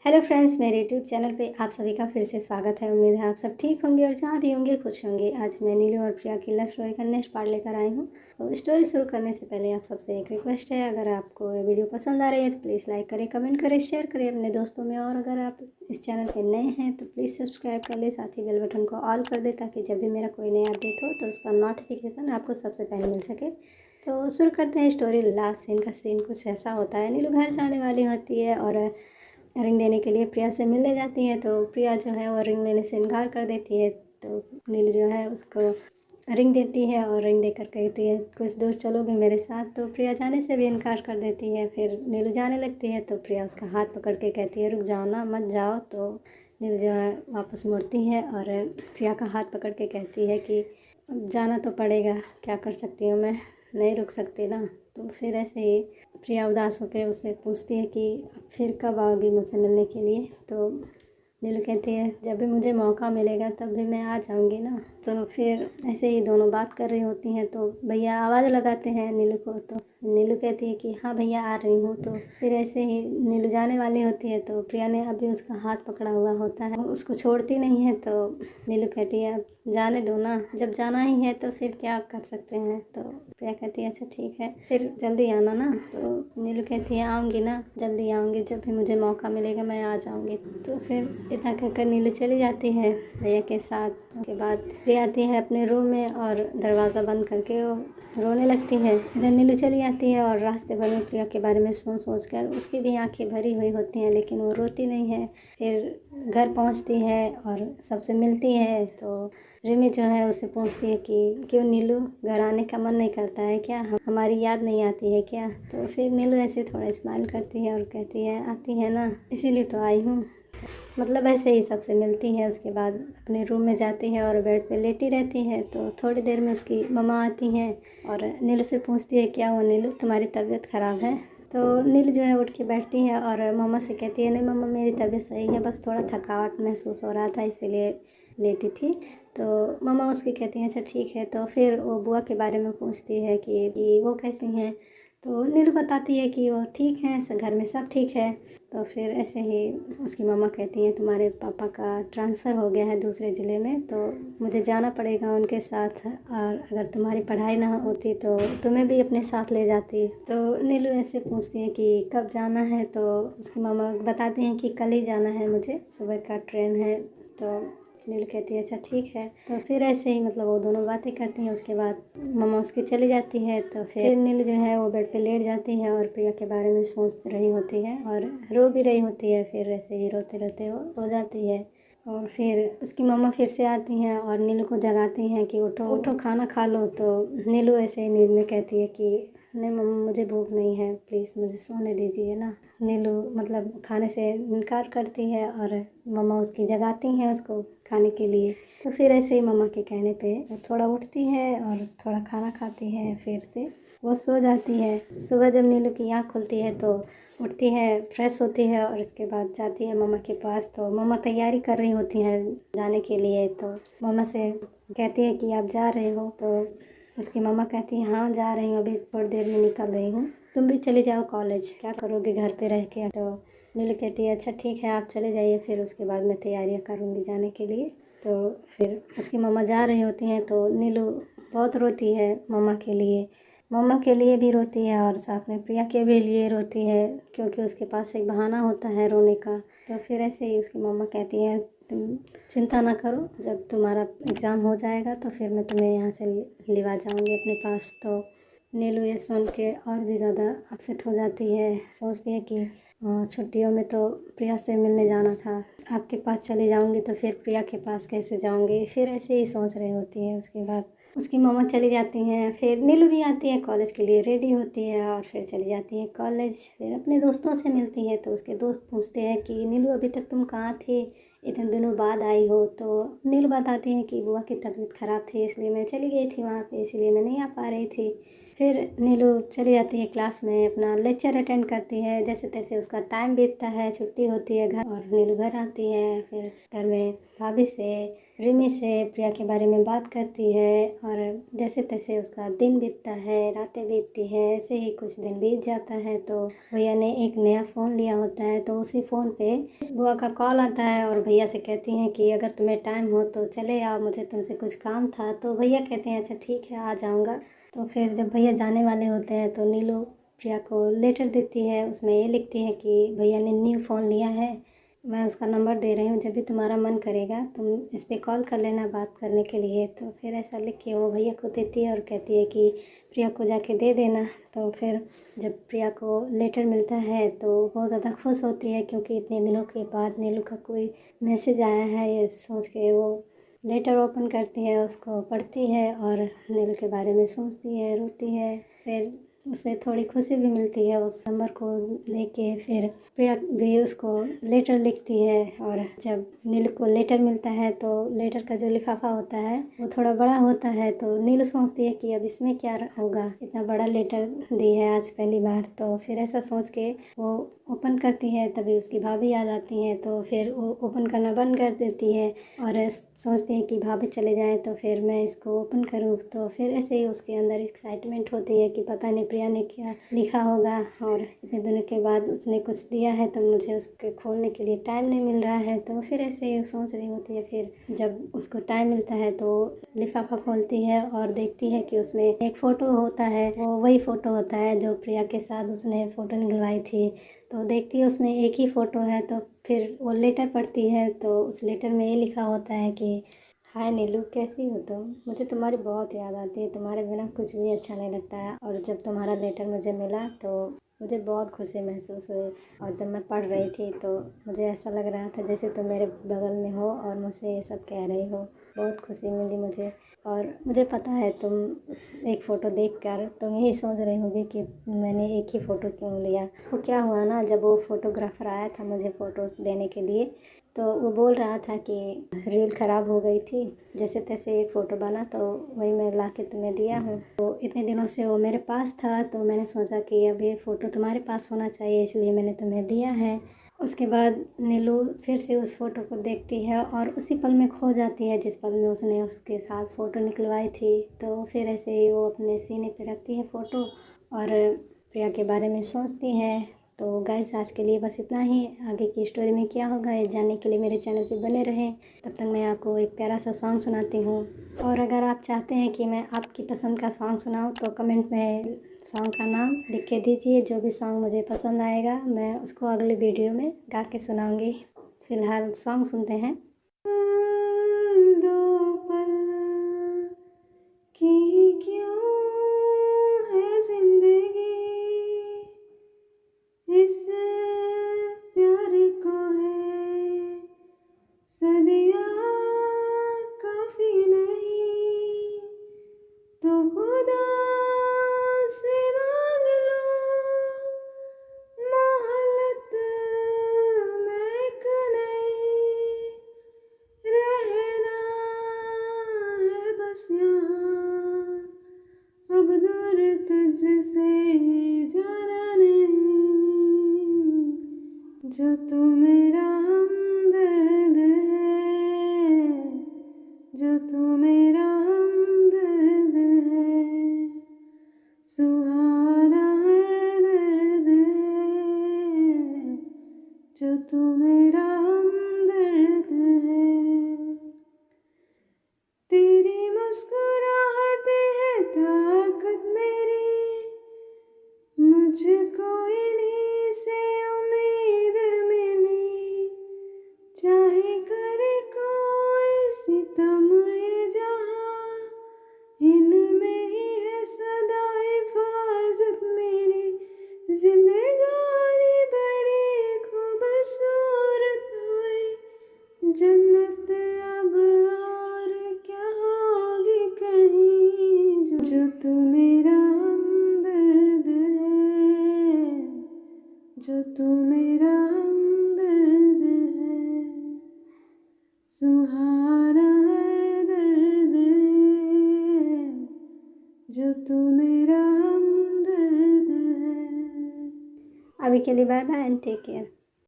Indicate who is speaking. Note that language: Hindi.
Speaker 1: हेलो फ्रेंड्स, मेरे यूट्यूब चैनल पे आप सभी का फिर से स्वागत है। उम्मीद है आप सब ठीक होंगे और जहाँ भी होंगे खुश होंगे। आज मैं नीलू और प्रिया की लव स्टोरी का नेक्स्ट पार्ट लेकर आई हूँ। तो स्टोरी शुरू करने से पहले आप सबसे एक रिक्वेस्ट है, अगर आपको ये वीडियो पसंद आ रही है तो प्लीज़ लाइक करें, कमेंट करें, शेयर करें अपने दोस्तों में। और अगर आप इस चैनल पर नए हैं तो प्लीज़ सब्सक्राइब कर लें, साथ ही बेल बटन को ऑल कर दें ताकि जब भी मेरा कोई नया अपडेट हो तो उसका नोटिफिकेशन आपको सबसे पहले मिल सके। तो शुरू करते हैं स्टोरी। लास्ट सीन का सीन कुछ ऐसा होता है। नीलू घर जाने वाली होती है और रिंग देने के लिए प्रिया से मिलने जाती है। तो प्रिया जो है वो रिंग लेने से इनकार कर देती है। तो नीलू जो है उसको रिंग देती है और रिंग देकर कहती है कुछ दूर चलोगे मेरे साथ। तो प्रिया जाने से भी इनकार कर देती है। फिर नीलू जाने लगती है तो प्रिया उसका हाथ पकड़ के कहती है रुक जाओ ना, मत जाओ। तो नीलू जो है वापस मुड़ती है और प्रिया का हाथ पकड़ के कहती है कि अब जाना तो पड़ेगा, क्या कर सकती हूँ मैं, नहीं रुक सकती ना। तो फिर ऐसे ही प्रिया उदास होकर उससे पूछती है कि फिर कब आओगी मुझसे मिलने के लिए। तो नीलू कहती है जब भी मुझे मौका मिलेगा तब भी मैं आ जाऊंगी ना। तो फिर ऐसे ही दोनों बात कर रही होती हैं तो भैया आवाज़ लगाते हैं नीलू को। तो नीलू कहती है कि हाँ भैया आ रही हूँ। तो फिर ऐसे ही नीलू जाने वाली होती है तो प्रिया ने अभी उसका हाथ पकड़ा हुआ होता है, उसको छोड़ती नहीं है। तो नीलू कहती है जाने दो ना, जब जाना ही है तो फिर क्या कर सकते हैं। तो प्रिया कहती है अच्छा ठीक है, फिर जल्दी आना ना। तो नीलू कहती है आऊँगी ना, जल्दी आऊँगी, जब भी मुझे मौका मिलेगा मैं आ जाऊँगी। तो फिर इतना कहकर नीलू चली जाती है भैया के साथ। उसके बाद प्रिया आती है अपने रूम में और दरवाज़ा बंद करके वो रोने लगती है। इधर नीलू चली आती है और रास्ते भर में प्रिया के बारे में सोच कर उसकी भी आंखें भरी हुई होती हैं, लेकिन वो रोती नहीं है। फिर घर पहुंचती है और सबसे मिलती है। तो रिमी जो है उससे पूछती है कि क्यों नीलू, घर आने का मन नहीं करता है क्या, हमारी याद नहीं आती है क्या। तो फिर नीलू ऐसे थोड़ा स्माइल करती है और कहती है आती है ना, इसीलिए तो आई हूँ। मतलब ऐसे ही सबसे मिलती है। उसके बाद अपने रूम में जाती है और बेड पे लेटी रहती है। तो थोड़ी देर में उसकी मम्मा आती हैं और नीलू से पूछती है क्या हुआ नीलू, तुम्हारी तबीयत ख़राब है। तो नीलू जो है उठ के बैठती है और मम्मा से कहती है नहीं मम्मा, मेरी तबीयत सही है, बस थोड़ा थकावट महसूस हो रहा था इसीलिए लेटी थी। तो मम्मा उसकी कहती हैं अच्छा ठीक है। तो फिर वो बुआ के बारे में पूछती है कि वो कैसी हैं। तो नीलू बताती है कि वो ठीक हैं, घर में सब ठीक है। तो फिर ऐसे ही उसकी मम्मा कहती हैं तुम्हारे पापा का ट्रांसफ़र हो गया है दूसरे ज़िले में, तो मुझे जाना पड़ेगा उनके साथ, और अगर तुम्हारी पढ़ाई ना होती तो तुम्हें भी अपने साथ ले जाती। तो नीलू ऐसे पूछती है कि कब जाना है। तो उसकी मम्मा बताती हैं कि कल ही जाना है मुझे, सुबह का ट्रेन है। तो नीलू कहती है अच्छा ठीक है। तो फिर ऐसे ही मतलब वो दोनों बातें करती हैं। उसके बाद मम्मा उसकी चली जाती है। तो फिर नीलू जो है वो बेड पे लेट जाती है और प्रिया के बारे में सोच रही होती है और रो भी रही होती है। फिर ऐसे ही रोते रोते वो सो जाती है। और फिर उसकी मम्मा फिर से आती हैं और नीलू को जगाती हैं कि उठो उठो खाना खा लो। तो नीलू ऐसे ही नींद में कहती है कि नहीं मम्मा, मुझे भूख नहीं है, प्लीज़ मुझे सोने दीजिए ना। नीलू मतलब खाने से इनकार करती है और मम्मा उसकी जगाती हैं उसको खाने के लिए। तो फिर ऐसे ही मम्मा के कहने पे थोड़ा उठती है और थोड़ा खाना खाती है, फिर से वो सो जाती है। सुबह जब नीलू की आँख खुलती है तो उठती है, फ्रेश होती है और उसके बाद जाती है मम्मा के पास। तो मम्मा तैयारी कर रही होती हैं जाने के लिए। तो मम्मा से कहती है कि आप जा रहे हो। तो उसकी मम्मा कहती है हाँ जा रही हूँ, अभी थोड़ी देर में निकल रही हूँ, तुम भी चली जाओ कॉलेज, क्या करोगे घर पे रह के। तो नीलू कहती है अच्छा ठीक है आप चले जाइए, फिर उसके बाद मैं तैयारियाँ करूँगी जाने के लिए। तो फिर उसकी मम्मा जा रही होती हैं तो नीलू बहुत रोती है मम्मा के लिए। मम्मा के लिए भी रोती है और साथ में प्रिया के भी लिए रोती है, क्योंकि उसके पास एक बहाना होता है रोने का। तो फिर ऐसे ही उसकी मम्मा कहती है तुम चिंता ना करो, जब तुम्हारा एग्ज़ाम हो जाएगा तो फिर मैं तुम्हें यहाँ से लिवा जाऊँगी अपने पास। तो नीलू ये सुन के और भी ज़्यादा अपसेट हो जाती है। सोचती है कि छुट्टियों में तो प्रिया से मिलने जाना था, आपके पास चले जाऊँगी तो फिर प्रिया के पास कैसे जाऊँगी। फिर ऐसे ही सोच रही होती है। उसके बाद उसकी मम्मा चली जाती हैं। फिर नीलू भी आती है, कॉलेज के लिए रेडी होती है और फिर चली जाती है कॉलेज। फिर अपने दोस्तों से मिलती है तो उसके दोस्त पूछते हैं कि नीलू अभी तक तुम कहाँ थे, इतने दिनों बाद आई हो। तो नीलू बताती है कि बुआ की तबीयत ख़राब थी इसलिए मैं चली गई थी वहाँ पे, इसलिए मैं नहीं आ पा रही थी। फिर नीलू चली जाती है क्लास में, अपना लेक्चर अटेंड करती है। जैसे तैसे उसका टाइम बीतता है, छुट्टी होती है घर, और नीलू घर आती है। फिर घर में भाभी से, रिमी से प्रिया के बारे में बात करती है, और जैसे तैसे उसका दिन बीतता है, रातें बीतती है। ऐसे ही कुछ दिन बीत जाता है तो भैया ने एक नया फ़ोन लिया होता है, तो उसी फ़ोन पे बुआ का कॉल आता है और भैया से कहती हैं कि अगर तुम्हें टाइम हो तो चले आओ, मुझे तुमसे कुछ काम था। तो भैया कहते हैं अच्छा ठीक है, आ जाऊँगा। तो फिर जब भैया जाने वाले होते हैं तो नीलू प्रिया को लेटर देती है। उसमें ये लिखती है कि भैया ने न्यू फ़ोन लिया है, मैं उसका नंबर दे रही हूँ, जब भी तुम्हारा मन करेगा तुम इस पर कॉल कर लेना बात करने के लिए। तो फिर ऐसा लिख के वो भैया को देती है और कहती है कि प्रिया को जाके दे देना। तो फिर जब प्रिया को लेटर मिलता है तो बहुत ज़्यादा खुश होती है, क्योंकि इतने दिनों के बाद नीलू का कोई मैसेज आया है, ये सोच के वो लेटर ओपन करती है, उसको पढ़ती है और नीलू के बारे में सोचती है, रोती है। फिर उसे थोड़ी खुशी भी मिलती है उस नंबर को लेके। फिर प्रिया भी उसको लेटर लिखती है, और जब नीलू को लेटर मिलता है तो लेटर का जो लिफाफा होता है वो थोड़ा बड़ा होता है। तो नीलू सोचती है कि अब इसमें क्या होगा, इतना बड़ा लेटर दी है आज पहली बार। तो फिर ऐसा सोच के वो ओपन करती है, तभी उसकी भाभी आ जाती हैं। तो फिर वो ओपन करना बंद कर देती है और सोचती है कि भाभी चले जाएं तो फिर मैं इसको ओपन करूं। तो फिर ऐसे ही उसके अंदर एक्साइटमेंट होती है कि पता नहीं प्रिया ने क्या लिखा होगा, और इतने दिनों के बाद उसने कुछ दिया है तो मुझे उसके खोलने के लिए टाइम नहीं मिल रहा है। तो फिर ऐसे ही सोच रही होती है। फिर जब उसको टाइम मिलता है तो लिफाफा खोलती है और देखती है कि उसमें एक फ़ोटो होता है, वो वही फ़ोटो होता है जो प्रिया के साथ उसने फ़ोटो निकलवाई थी। तो देखती है उसमें एक ही फ़ोटो है। तो फिर वो लेटर पढ़ती है, तो उस लेटर में ये लिखा होता है कि हाय नीलू, कैसी हो तुम? मुझे तुम्हारी बहुत याद आती है, तुम्हारे बिना कुछ भी अच्छा नहीं लगता है। और जब तुम्हारा लेटर मुझे मिला तो मुझे बहुत खुशी महसूस हुई, और जब मैं पढ़ रही थी तो मुझे ऐसा लग रहा था जैसे तुम मेरे बगल में हो और मुझसे ये सब कह रही हो। बहुत खुशी मिली मुझे, और मुझे पता है तुम एक फ़ोटो देखकर तुम यही सोच रही होगी कि मैंने एक ही फ़ोटो क्यों लिया। वो क्या हुआ ना, जब वो फ़ोटोग्राफ़र आया था मुझे फ़ोटो देने के लिए, तो वो बोल रहा था कि रील ख़राब हो गई थी, जैसे तैसे एक फ़ोटो बना तो वही मैं ला के तुम्हें दिया हूँ। तो इतने दिनों से वो मेरे पास था, तो मैंने सोचा कि अब ये फ़ोटो तुम्हारे पास होना चाहिए, इसलिए मैंने तुम्हें दिया है। उसके बाद नीलू फिर से उस फ़ोटो को देखती है और उसी पल में खो जाती है जिस पल में उसने उसके साथ फ़ोटो निकलवाई थी। तो फिर ऐसे ही वो अपने सीने पे रखती है फ़ोटो और प्रिया के बारे में सोचती है। तो गाइस, आज के लिए बस इतना ही। आगे की स्टोरी में क्या होगा ये जानने के लिए मेरे चैनल पे बने रहें। तब तक मैं आपको एक प्यारा सा सॉन्ग सुनाती हूँ, और अगर आप चाहते हैं कि मैं आपकी पसंद का सॉन्ग सुनाऊँ तो कमेंट में सॉन्ग का नाम लिख के दीजिए। जो भी सॉन्ग मुझे पसंद आएगा मैं उसको अगले वीडियो में गा के सुनाऊँगी। फ़िलहाल सॉन्ग सुनते हैं। दो पल की क्यों है जिंदगी, इस प्यार को है सदियाँ काफ़ी नहीं, तो खुदा से मांग लो मोहलत में एक नहीं, रहना है बस यहाँ, अब दूर तुझसे जाना नहीं। जो तू मेरा हमदर्द है, जो तू मेरा हमदर्द है, सुहाना हर दर्द है, जो तू मेरा हमदर्द है। तेरी मुस्कुराहट है ताकत मेरी, मुझको इन्हीं से उम्मीद मिली, चाहे करे कोई सितम ये जहाँ, इनमें ही है सदा हिफाजत मेरी। जिंदगानी बड़ी खूबसूरत हुई, जन्नत अब और क्या होगी कहीं, जो तू मेरा हमदर्द है, जो तू मेरा हमदर्द है, सुहाना हर दर्द है, जो तू मेरा अभी के लिए bye bye and take care.